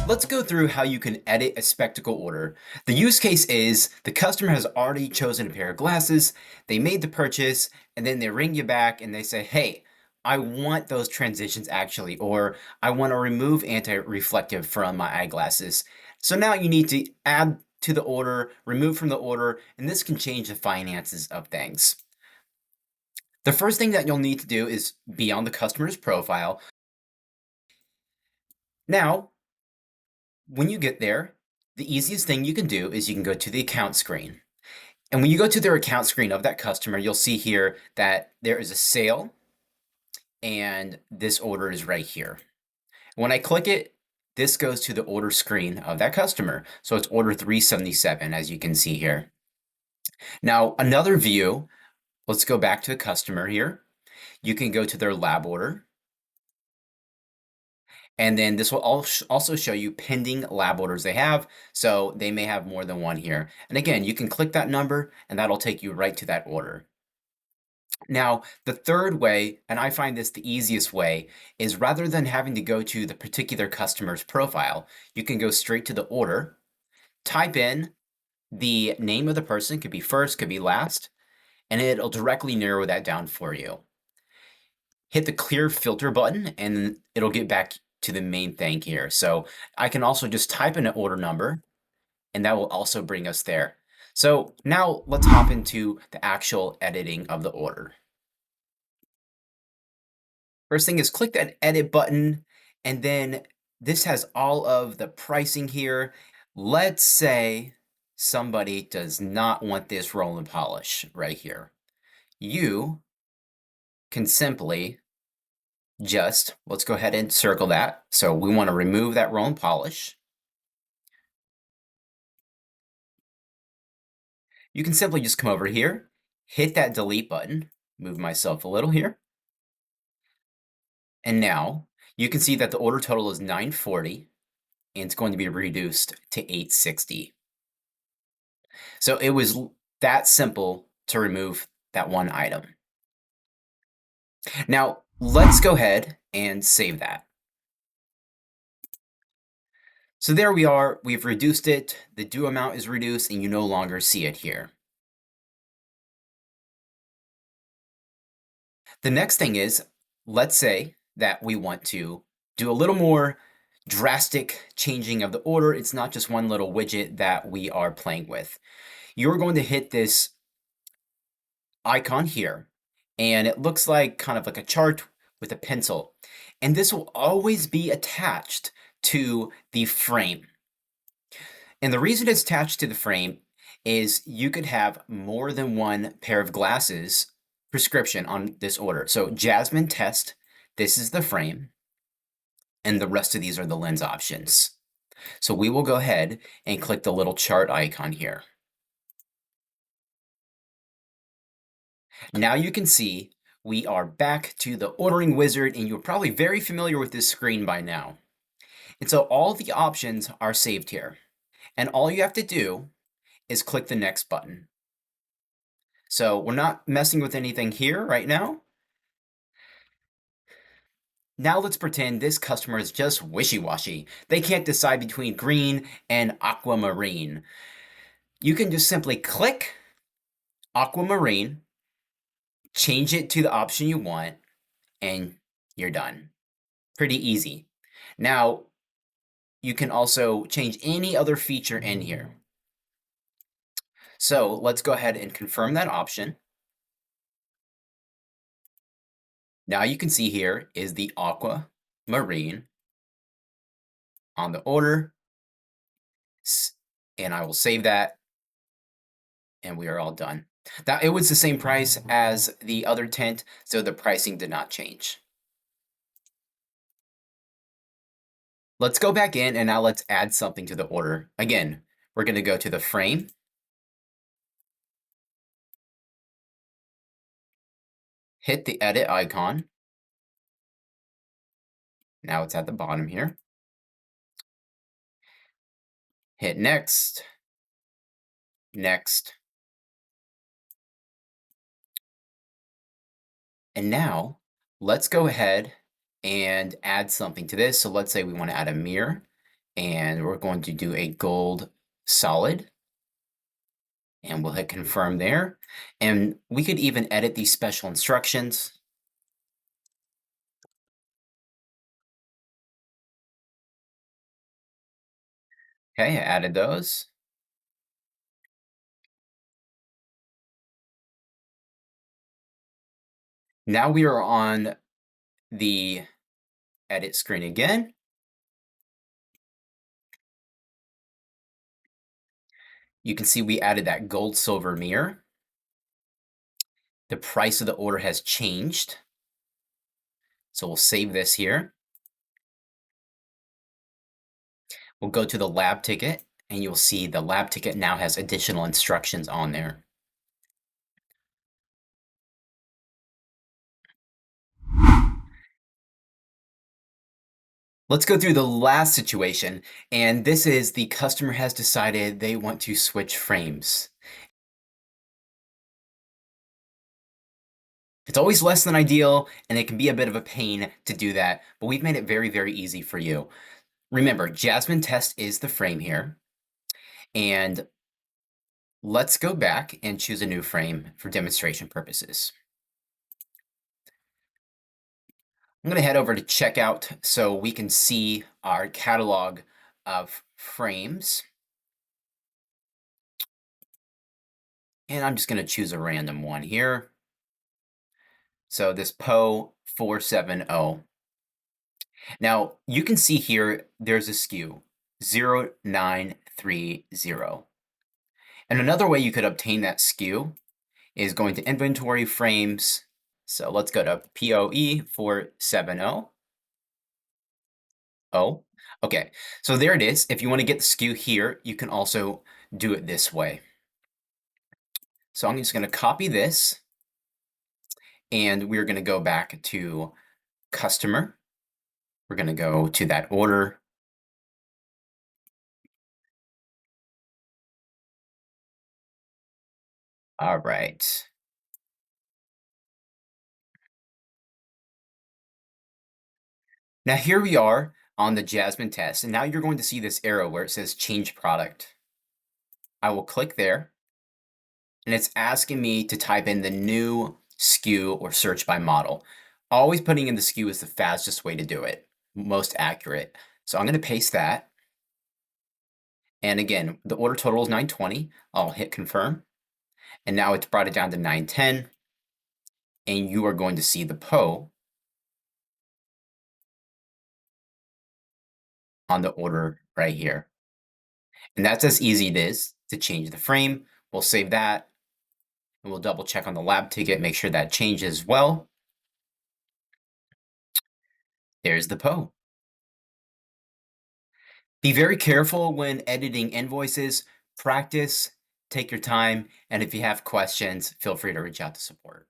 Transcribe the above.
Let's go through how you can edit a spectacle order. The use case is the customer has already chosen a pair of glasses, they made the purchase, and then they ring you back and they say, hey, I want those transitions actually, or I want to remove anti-reflective from my eyeglasses. So now you need to add to the order, remove from the order, and this can change the finances of things. The first thing that you'll need to do is be on the customer's profile. Now, when you get there, the easiest thing you can do is you can go to the account screen. And when you go to their account screen of that customer, you'll see here that there is a sale and this order is right here. When I click it, this goes to the order screen of that customer. So it's order 377, as you can see here. Now, another view, let's go back to the customer here. You can go to their lab order. And then this will also show you pending lab orders they have. So they may have more than one here. And again, you can click that number and that'll take you right to that order. Now, the third way, and I find this the easiest way, is rather than having to go to the particular customer's profile, you can go straight to the order, type in the name of the person, could be first, could be last, and it'll directly narrow that down for you. Hit the clear filter button and it'll get back to the main thing here. So I can also just type in an order number and that will also bring us there. So now let's hop into the actual editing of the order. First thing is click that edit button, and then this has all of the pricing here. Let's say somebody does not want this roll and polish right here. You can simply just, let's go ahead and circle that. So we want to remove that roll and polish. You can simply just come over here, hit that delete button, move myself a little here. And now you can see that the order total is 940 and it's going to be reduced to 860. So it was that simple to remove that one item. Now let's go ahead and save that. So there we are, we've reduced it, the due amount is reduced and you no longer see it here. The next thing is, let's say that we want to do a little more drastic changing of the order. It's not just one little widget that we are playing with. You're going to hit this icon here, and it looks like kind of like a chart with a pencil. And this will always be attached to the frame. And the reason it's attached to the frame is you could have more than one pair of glasses prescription on this order. So Jasmine Test, this is the frame, and the rest of these are the lens options. So we will go ahead and click the little chart icon here. Now you can see we are back to the ordering wizard, and you're probably very familiar with this screen by now. And so all the options are saved here. And all you have to do is click the next button. So we're not messing with anything here right now. Now let's pretend this customer is just wishy-washy. They can't decide between green and aquamarine. You can just simply click aquamarine, change it to the option you want, and you're done. Pretty easy. Now, you can also change any other feature in here. So let's go ahead and confirm that option. Now you can see here is the aquamarine on the order, and I will save that, and we are all done. Now it was the same price as the other tint, so the pricing did not change. Let's go back in and now let's add something to the order. Again, we're going to go to the frame, hit the edit icon. Now it's at the bottom here. Hit next, next. And now let's go ahead and add something to this. So let's say we want to add a mirror, and we're going to do a gold solid, and we'll hit confirm there. And we could even edit these special instructions. Okay, I added those. Now we are on the edit screen again. You can see we added that gold silver mirror. The price of the order has changed. So we'll save this here. We'll go to the lab ticket, and you'll see the lab ticket now has additional instructions on there. Let's go through the last situation, and this is the customer has decided they want to switch frames. It's always less than ideal, and it can be a bit of a pain to do that, but we've made it very, very easy for you. Remember, Jasmine Test is the frame here, and let's go back and choose a new frame for demonstration purposes. I'm going to head over to checkout so we can see our catalog of frames. And I'm just going to choose a random one here. So this PO 470. Now you can see here there's a SKU 0930. And another way you could obtain that SKU is going to inventory frames. So let's go to POE 470. Oh, okay. So there it is. If you want to get the SKU here, you can also do it this way. So I'm just going to copy this, and we're going to go back to customer. We're going to go to that order. All right. Now here we are on the Jasmine test, and now you're going to see this arrow where it says change product. I will click there, and it's asking me to type in the new SKU or search by model. Always putting in the SKU is the fastest way to do it, most accurate. So I'm going to paste that. And again, the order total is 920. I'll hit confirm. And now it's brought it down to 910. And you are going to see the PO on the order right here. And that's as easy it is to change the frame. We'll save that, and we'll double check on the lab ticket, make sure that changes well. There's the PO. Be very careful when editing invoices. Practice, take your time, and if you have questions, feel free to reach out to support.